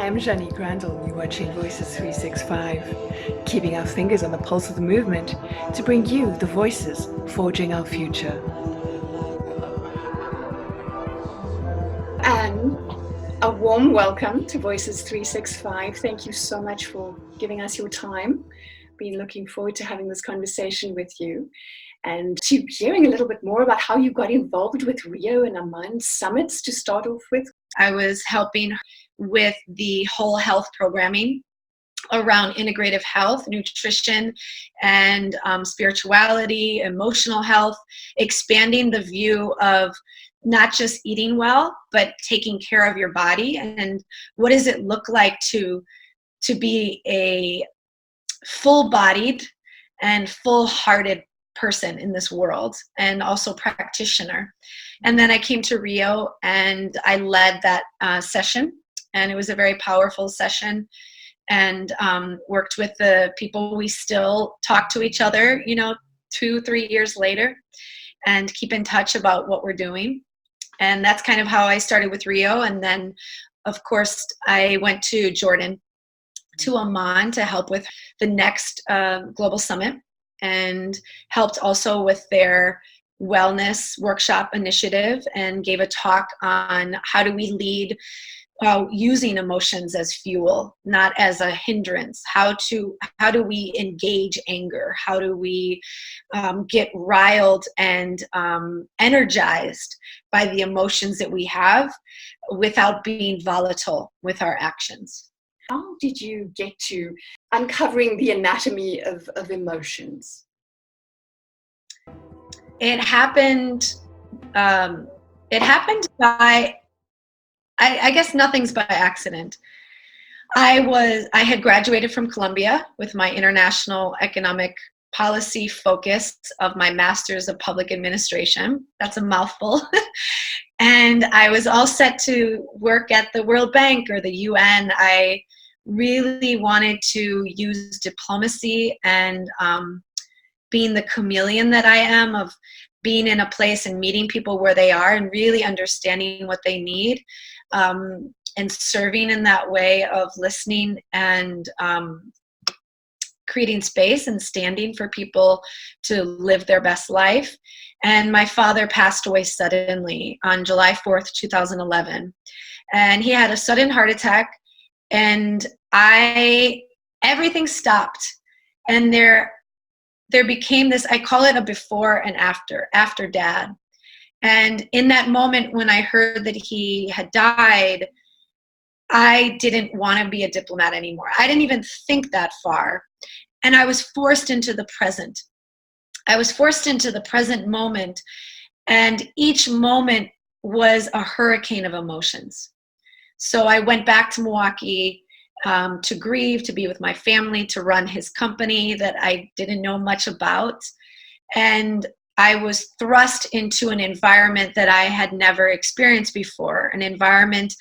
I'm Janie Grandel, and you're watching Voices365, keeping our fingers on the pulse of the movement to bring you the voices forging our future. And a warm welcome to Voices365. Thank you so much for giving us your time. Been looking forward to having this conversation with you and to hearing a little bit more about how you got involved with Rio and Amman summits to start off with. I was helping with the whole health programming around integrative health, nutrition, and spirituality, emotional health, expanding the view of not just eating well, but taking care of your body. And what does it look like to be a full-bodied and full-hearted person in this world, and also practitioner. And then I came to Rio and I led that session, and it was a very powerful session, and worked with the people. We still talk to each other, 2-3 years later, and keep in touch about what we're doing. And that's kind of how I started with Rio. And then, of course, I went to Jordan, to Amman, to help with the next global summit, and helped also with their wellness workshop initiative, and gave a talk on how do we lead using emotions as fuel, not as a hindrance. How do we engage anger? How do we get riled and energized by the emotions that we have without being volatile with our actions? How did you get to uncovering the anatomy of emotions? It happened by, I guess nothing's by accident. I had graduated from Columbia with my international economic policy focus of my master's of public administration. That's a mouthful. And I was all set to work at the World Bank or the UN. I really wanted to use diplomacy and being the chameleon that I am, of being in a place and meeting people where they are and really understanding what they need, and serving in that way of listening and creating space and standing for people to live their best life. And my father passed away suddenly on July 4th, 2011. And he had a sudden heart attack, and everything stopped. And there became this, I call it a before and after dad. And in that moment when I heard that he had died, I didn't want to be a diplomat anymore. I didn't even think that far. And I was forced into the present. I was forced into the present moment. And each moment was a hurricane of emotions. So I went back to Milwaukee to grieve, to be with my family, to run his company that I didn't know much about. And I was thrust into an environment that I had never experienced before, an environment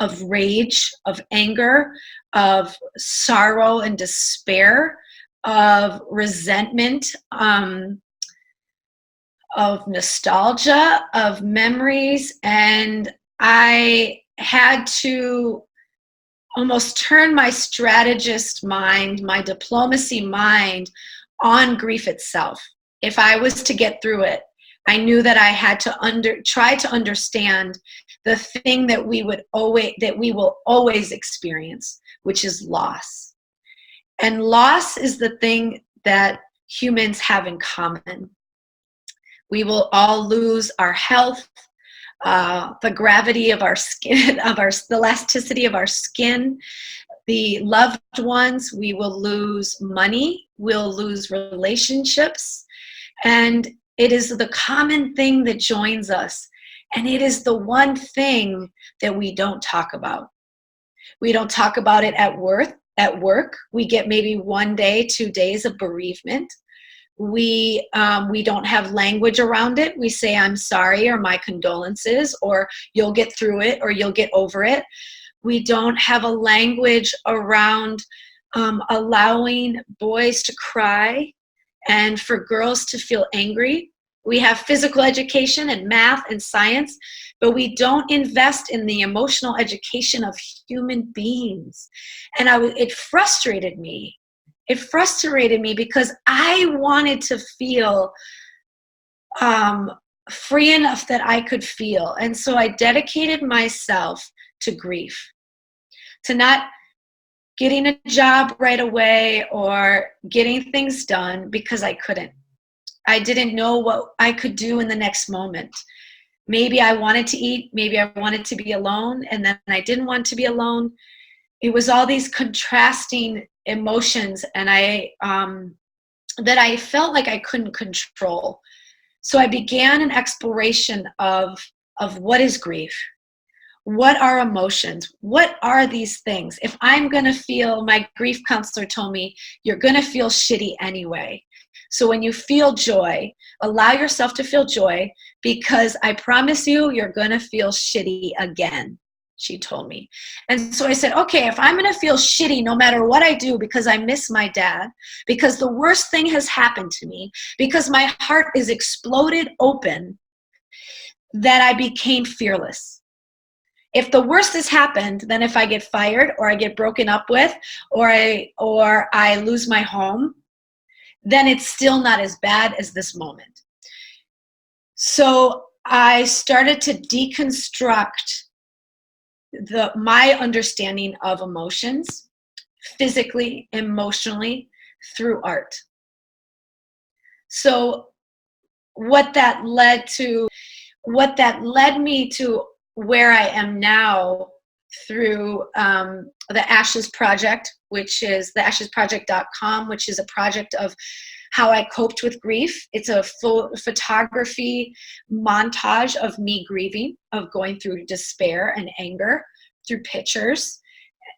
of rage, of anger, of sorrow and despair, of resentment, of nostalgia, of memories. And I had to almost turn my strategist mind, my diplomacy mind, on grief itself. If I was to get through it, I knew that I had to try to understand the thing that we will always experience, which is loss. And loss is the thing that humans have in common. We will all lose our health, the gravity of our skin, the elasticity of our skin, the loved ones. We will lose money. We'll lose relationships. And it is the common thing that joins us. And it is the one thing that we don't talk about. We don't talk about it at work. We get maybe 1 day, 2 days of bereavement. We don't have language around it. We say, I'm sorry, or my condolences, or you'll get through it, or you'll get over it. We don't have a language around allowing boys to cry and for girls to feel angry We have physical education and math and science, but we don't invest in the emotional education of human beings. And it frustrated me. It frustrated me because I wanted to feel free enough that I could feel. And so I dedicated myself to grief, to not getting a job right away or getting things done because I couldn't. I didn't know what I could do in the next moment. Maybe I wanted to eat, maybe I wanted to be alone, and then I didn't want to be alone. It was all these contrasting emotions, and that I felt like I couldn't control. So I began an exploration of what is grief? What are emotions? What are these things? If I'm going to feel, my grief counselor told me, you're going to feel shitty anyway. So when you feel joy, allow yourself to feel joy, because I promise you, you're going to feel shitty again, she told me. And so I said, okay, if I'm going to feel shitty no matter what I do because I miss my dad, because the worst thing has happened to me, because my heart is exploded open, that I became fearless. If the worst has happened, then if I get fired or I get broken up with or I lose my home, then it's still not as bad as this moment. So I started to deconstruct my understanding of emotions, physically, emotionally, through art. So what that led me to where I am now through the Ashes Project, which is theashesproject.com, which is a project of how I coped with grief. It's a full photography montage of me grieving, of going through despair and anger through pictures,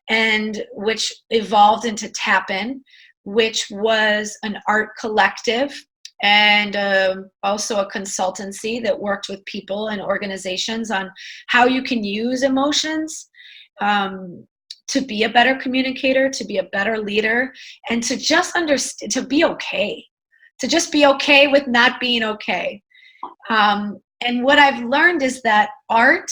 and which evolved into TAPIN, which was an art collective and also a consultancy that worked with people and organizations on how you can use emotions to be a better communicator, to be a better leader, and to just understand, to be okay, to just be okay with not being okay. And what I've learned is that art,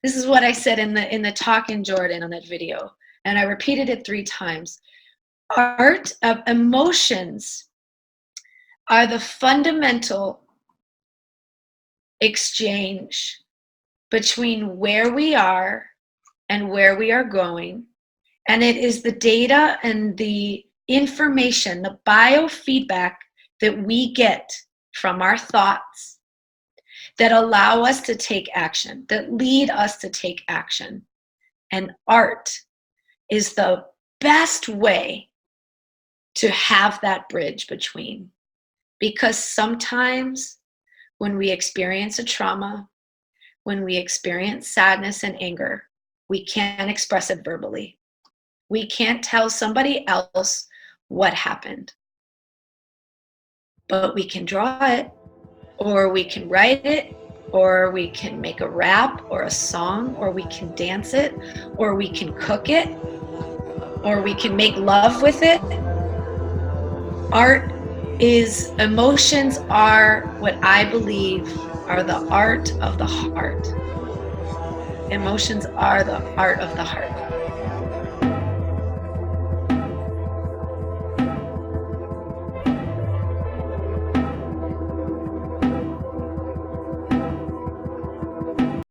this is what I said in the talk in Jordan on that video, and I repeated it 3 times. Art of emotions are the fundamental exchange between where we are and where we are going. And it is the data and the information, the biofeedback that we get from our thoughts that allow us to take action, that lead us to take action. And art is the best way to have that bridge between. Because sometimes when we experience a trauma, when we experience sadness and anger, we can't express it verbally. We can't tell somebody else what happened. But we can draw it, or we can write it, or we can make a rap or a song, or we can dance it, or we can cook it, or we can make love with it. Emotions are what I believe are the art of the heart. Emotions are the art of the heart.